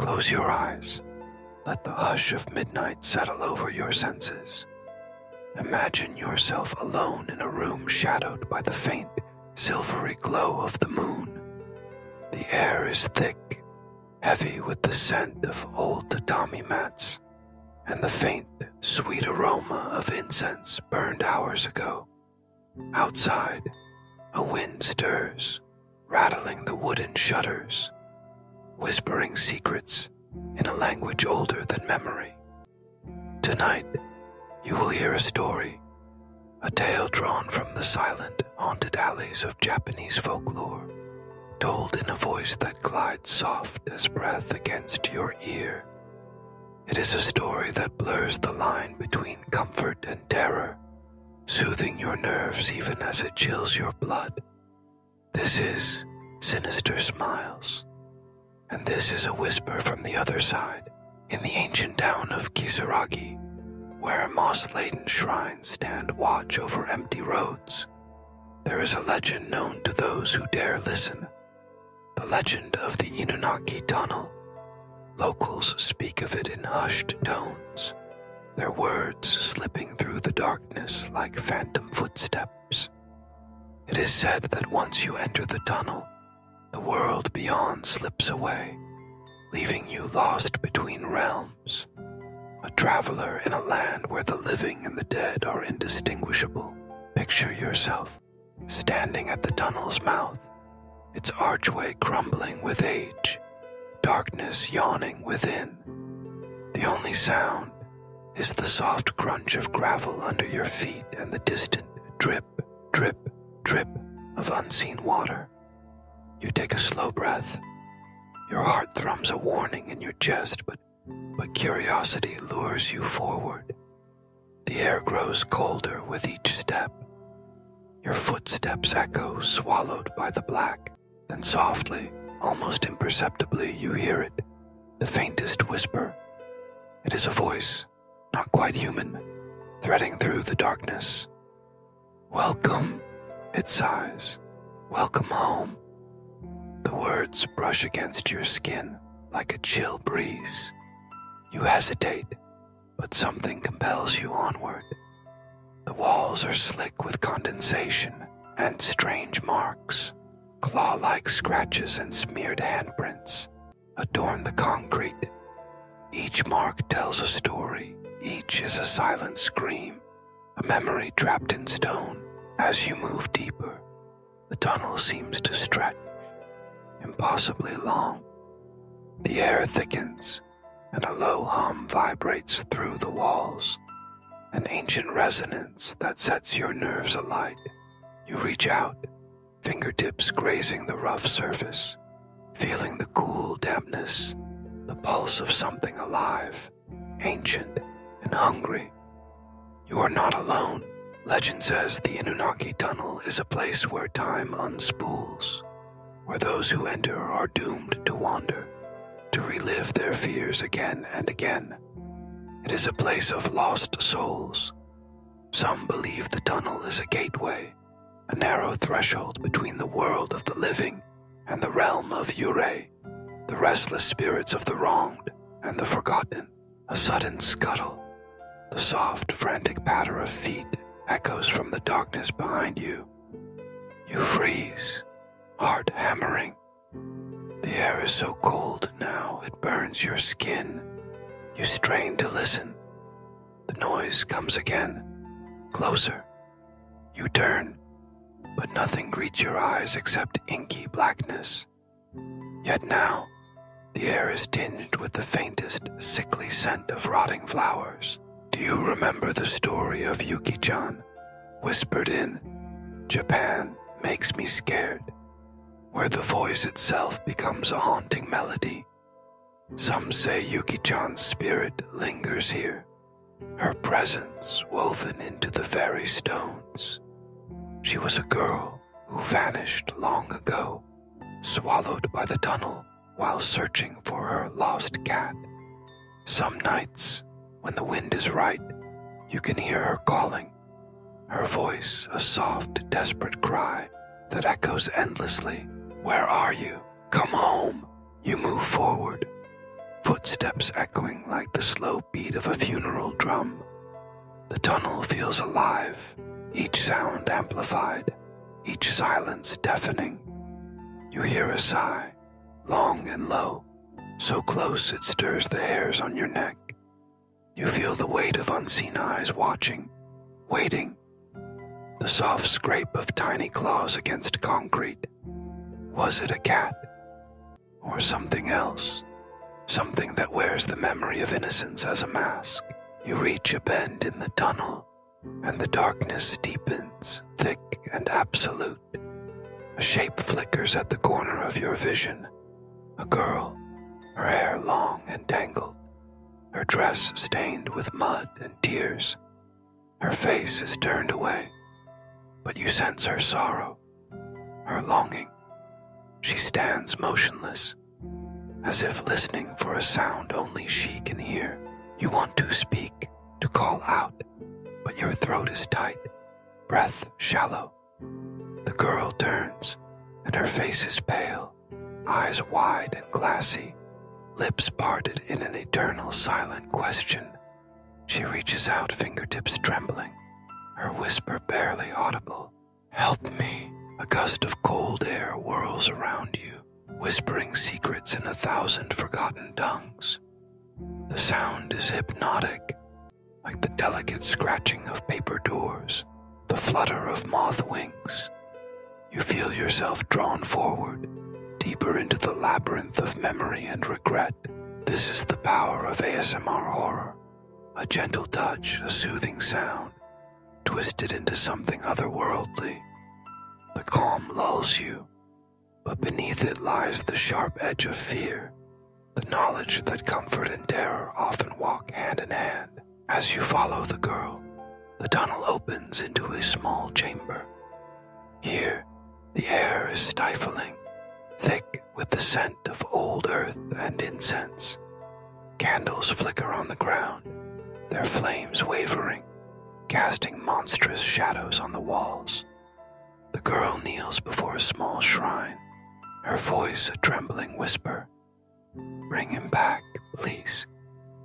Close your eyes. Let the hush of midnight settle over your senses. Imagine yourself alone in a room shadowed by the faint, silvery glow of the moon. The air is thick, heavy with the scent of old tatami mats and the faint, sweet aroma of incense burned hours ago. Outside, a wind stirs, rattling the wooden shutters, whispering secrets in a language older than memory. Tonight, you will hear a story, a tale drawn from the silent, haunted alleys of Japanese folklore, told in a voice that glides soft as breath against your ear. It is a story that blurs the line between comfort and terror, soothing your nerves even as it chills your blood. This is Sinister Smiles, and this is a whisper from the other side, in the ancient town of Kisaragi, where moss-laden shrines stand watch over empty roads. There is a legend known to those who dare listen, the legend of the Inunaki Tunnel. Locals speak of it in hushed tones, their words slipping through the darkness like phantom footsteps. It is said that once you enter the tunnel, the world beyond slips away, leaving you lost between realms, a traveler in a land where the living and the dead are indistinguishable. Picture yourself standing at the tunnel's mouth, its archway crumbling with age, darkness yawning within. The only sound is the soft crunch of gravel under your feet and the distant drip, drip, drip of unseen water. You take a slow breath. Your heart thrums a warning in your chest, but curiosity lures you forward. The air grows colder with each step. Your footsteps echo, swallowed by the black. Then softly, almost imperceptibly, you hear it, the faintest whisper. It is a voice, not quite human, threading through the darkness. "Welcome," it sighs. "Welcome home." The words brush against your skin like a chill breeze. You hesitate, but something compels you onward. The walls are slick with condensation and strange marks. Claw-like scratches and smeared handprints adorn the concrete. Each mark tells a story. Each is a silent scream, a memory trapped in stone. As you move deeper, the tunnel seems to stretch, impossibly long. The air thickens, and a low hum vibrates through the walls, an ancient resonance that sets your nerves alight. You reach out, fingertips grazing the rough surface, feeling the cool dampness, the pulse of something alive, ancient and hungry. You are not alone. Legend says the Inunaki Tunnel is a place where time unspools, where those who enter are doomed to wander, to relive their fears again and again. It is a place of lost souls. Some believe the tunnel is a gateway, a narrow threshold between the world of the living and the realm of Yurei, the restless spirits of the wronged and the forgotten. A sudden scuttle, the soft, frantic patter of feet echoes from the darkness behind you. You freeze, heart hammering. The air is so cold now it burns your skin. You strain to listen. The noise comes again, closer. You turn, but nothing greets your eyes except inky blackness. Yet now, the air is tinged with the faintest, sickly scent of rotting flowers. Do you remember the story of Yuki-chan, whispered in, "Japan makes me scared," where the voice itself becomes a haunting melody? Some say Yuki-chan's spirit lingers here, her presence woven into the very stones. She was a girl who vanished long ago, swallowed by the tunnel while searching for her lost cat. Some nights, when the wind is right, you can hear her calling, her voice a soft, desperate cry that echoes endlessly. "Where are you? Come home." You move forward, footsteps echoing like the slow beat of a funeral drum. The tunnel feels alive, each sound amplified, each silence deafening. You hear a sigh, long and low, so close it stirs the hairs on your neck. You feel the weight of unseen eyes watching, waiting. The soft scrape of tiny claws against concrete. Was it a cat? Or something else? Something that wears the memory of innocence as a mask. You reach a bend in the tunnel, and the darkness deepens, thick and absolute. A shape flickers at the corner of your vision. A girl, her hair long and tangled, her dress stained with mud and tears. Her face is turned away, but you sense her sorrow, her longing. She stands motionless, as if listening for a sound only she can hear. You want to speak, to call out, but your throat is tight, breath shallow. The girl turns, and her face is pale, eyes wide and glassy, lips parted in an eternal silent question. She reaches out, fingertips trembling, her whisper barely audible. Help me. A gust of cold air whirls around you, whispering secrets in 1,000 forgotten tongues. The sound is hypnotic, like the delicate scratching of paper doors, the flutter of moth wings. You feel yourself drawn forward, deeper into the labyrinth of memory and regret. This is the power of ASMR horror. A gentle touch, a soothing sound, twisted into something otherworldly. The calm lulls you, but beneath it lies the sharp edge of fear, the knowledge that comfort and terror often walk hand in hand. As you follow the girl, the tunnel opens into a small chamber. Here, the air is stifling, thick with the scent of old earth and incense. Candles flicker on the ground, their flames wavering, casting monstrous shadows on the walls. The girl kneels before a small shrine, her voice a trembling whisper. Bring him back, please.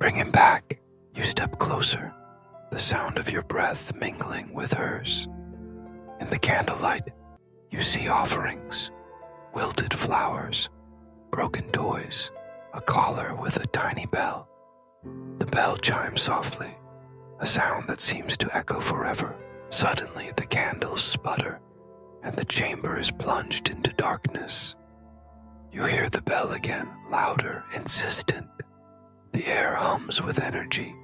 Bring him back. You step closer, the sound of your breath mingling with hers. In the candlelight, you see offerings, wilted flowers, broken toys, a collar with a tiny bell. The bell chimes softly, a sound that seems to echo forever. Suddenly, the candles sputter, and the chamber is plunged into darkness. You hear the bell again, louder, insistent. The air hums with energy,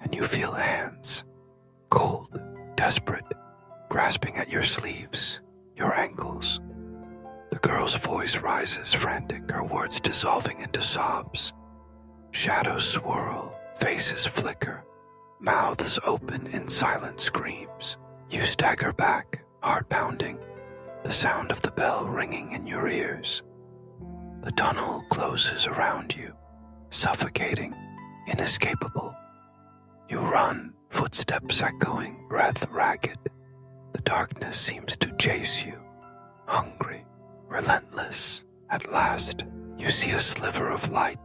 and you feel hands, cold, desperate, grasping at your sleeves, your ankles. The girl's voice rises, frantic, her words dissolving into sobs. Shadows swirl, faces flicker, mouths open in silent screams. You stagger back, heart pounding, the sound of the bell ringing in your ears. The tunnel closes around you, suffocating, inescapable. You run, footsteps echoing, breath ragged. The darkness seems to chase you, hungry, relentless. At last, you see a sliver of light,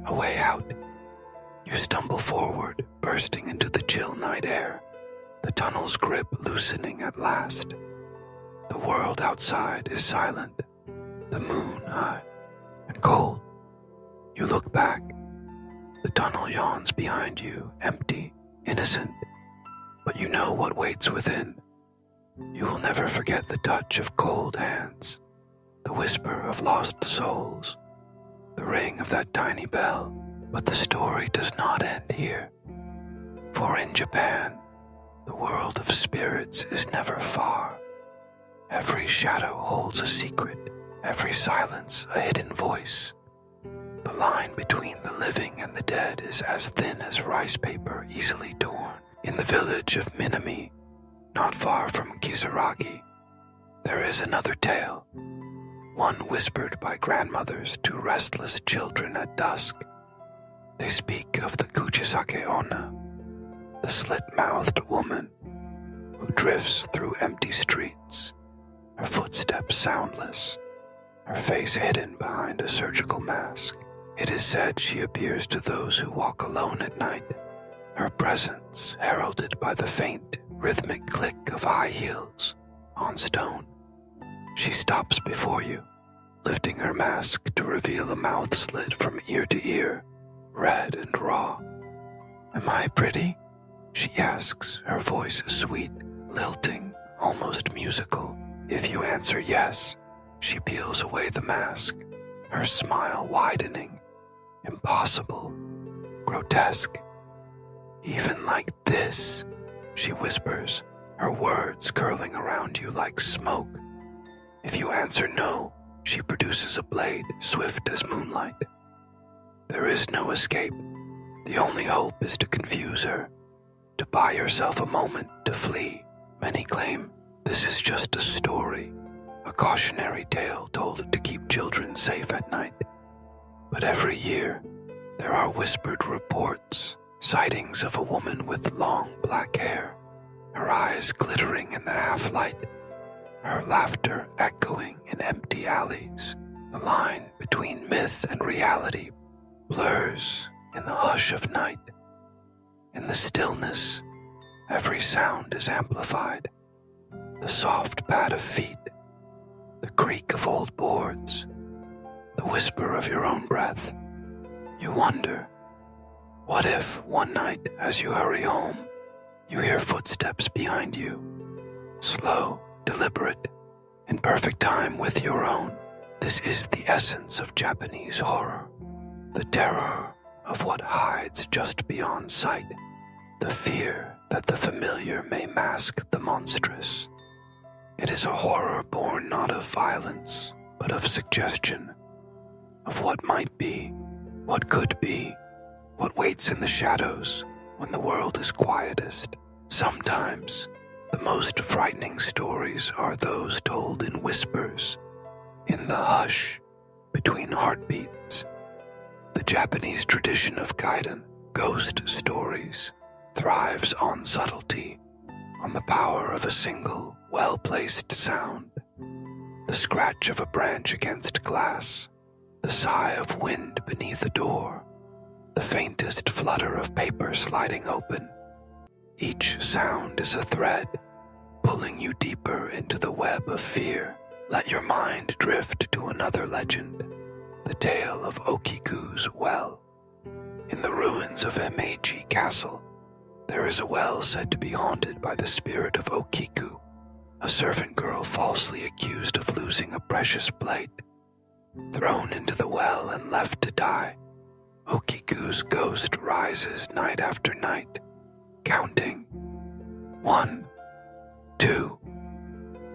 a way out. You stumble forward, bursting into the chill night air, the tunnel's grip loosening at last. The world outside is silent, the moon high and cold. You look back. The tunnel yawns behind you, empty, innocent, but you know what waits within. You will never forget the touch of cold hands, the whisper of lost souls, the ring of that tiny bell. But the story does not end here. For in Japan, the world of spirits is never far. Every shadow holds a secret, every silence a hidden voice. The line between the living and the dead is as thin as rice paper easily torn. In the village of Minami, not far from Kisaragi, there is another tale, one whispered by grandmothers to restless children at dusk. They speak of the Kuchisake Onna, the slit-mouthed woman who drifts through empty streets, her footsteps soundless, her face hidden behind a surgical mask. It is said she appears to those who walk alone at night, her presence heralded by the faint, rhythmic click of high heels on stone. She stops before you, lifting her mask to reveal a mouth slit from ear to ear, red and raw. "Am I pretty?" she asks, her voice sweet, lilting, almost musical. If you answer yes, she peels away the mask, her smile widening, impossible, grotesque. "Even like this," she whispers, her words curling around you like smoke. If you answer no, she produces a blade swift as moonlight. There is no escape. The only hope is to confuse her, to buy yourself a moment to flee. Many claim this is just a story, a cautionary tale told to keep children safe at night. But every year, there are whispered reports, sightings of a woman with long black hair, her eyes glittering in the half-light, her laughter echoing in empty alleys. The line between myth and reality blurs in the hush of night. In the stillness, every sound is amplified. The soft pad of feet, the creak of old boards, the whisper of your own breath. You wonder, what if one night as you hurry home, you hear footsteps behind you, slow, deliberate, in perfect time with your own. This is the essence of Japanese horror, the terror of what hides just beyond sight, the fear that the familiar may mask the monstrous. It is a horror born not of violence, but of suggestion, of what might be, what could be, what waits in the shadows when the world is quietest. Sometimes, the most frightening stories are those told in whispers, in the hush between heartbeats. The Japanese tradition of kaiden, ghost stories, thrives on subtlety, on the power of a single, well-placed sound. The scratch of a branch against glass, the sigh of wind beneath a door, the faintest flutter of paper sliding open. Each sound is a thread, pulling you deeper into the web of fear. Let your mind drift to another legend, the tale of Okiku's well. In the ruins of Meiji Castle, there is a well said to be haunted by the spirit of Okiku, a servant girl falsely accused of losing a precious plate. Thrown into the well and left to die, Okiku's ghost rises night after night, counting 1, 2,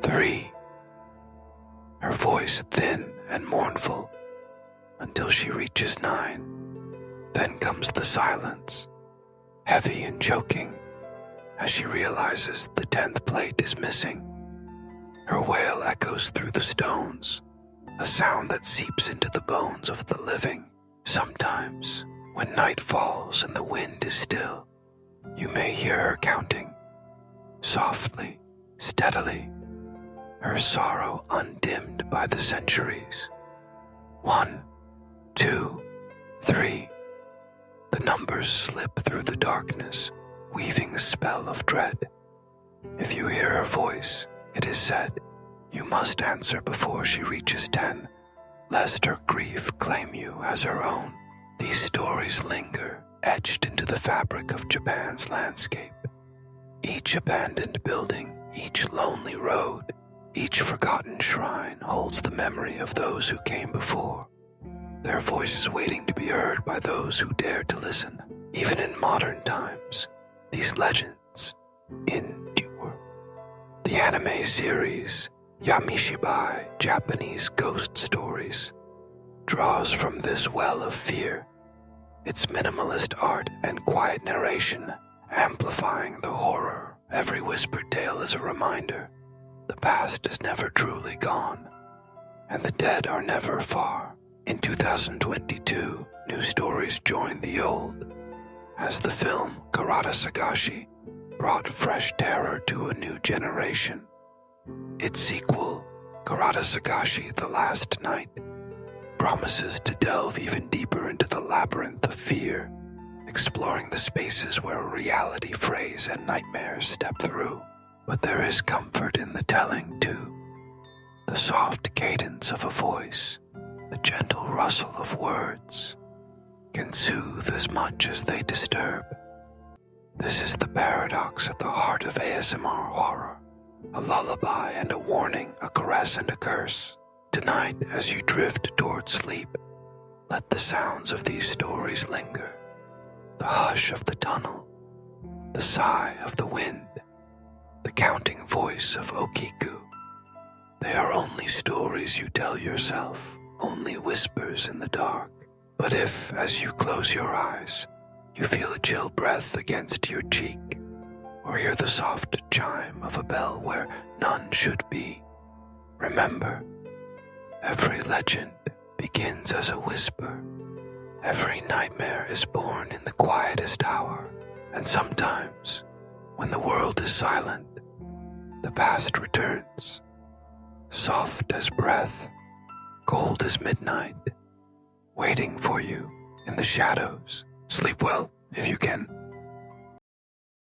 3. Her voice thin and mournful until she reaches 9. Then comes the silence, heavy and choking, as she realizes the 10th plate is missing. Her wail echoes through the stones, a sound that seeps into the bones of the living. Sometimes, when night falls and the wind is still, you may hear her counting, softly, steadily, her sorrow undimmed by the centuries. 1, 2, 3. The numbers slip through the darkness, weaving a spell of dread. If you hear her voice, it is said, you must answer before she reaches 10, lest her grief claim you as her own. These stories linger, etched into the fabric of Japan's landscape. Each abandoned building, each lonely road, each forgotten shrine holds the memory of those who came before, their voices waiting to be heard by those who dare to listen. Even in modern times, these legends endure. The anime series Yamishibai, Japanese Ghost Stories, draws from this well of fear, its minimalist art and quiet narration amplifying the horror. Every whispered tale is a reminder the past is never truly gone, and the dead are never far. In 2022, new stories joined the old, as the film Karada Sagashi brought fresh terror to a new generation. Its sequel, Karada Sagashi The Last Night, promises to delve even deeper into the labyrinth of fear, exploring the spaces where reality frays and nightmares step through. But there is comfort in the telling, too. The soft cadence of a voice, the gentle rustle of words, can soothe as much as they disturb. This is the paradox at the heart of ASMR horror. A lullaby and a warning, a caress and a curse. Tonight, as you drift toward sleep, let the sounds of these stories linger. The hush of the tunnel, the sigh of the wind, the counting voice of Okiku. They are only stories you tell yourself, only whispers in the dark. But if, as you close your eyes, you feel a chill breath against your cheek, or hear the soft chime of a bell where none should be, remember, every legend begins as a whisper. Every nightmare is born in the quietest hour, and sometimes, when the world is silent, the past returns, soft as breath, cold as midnight, waiting for you in the shadows. Sleep well, if you can.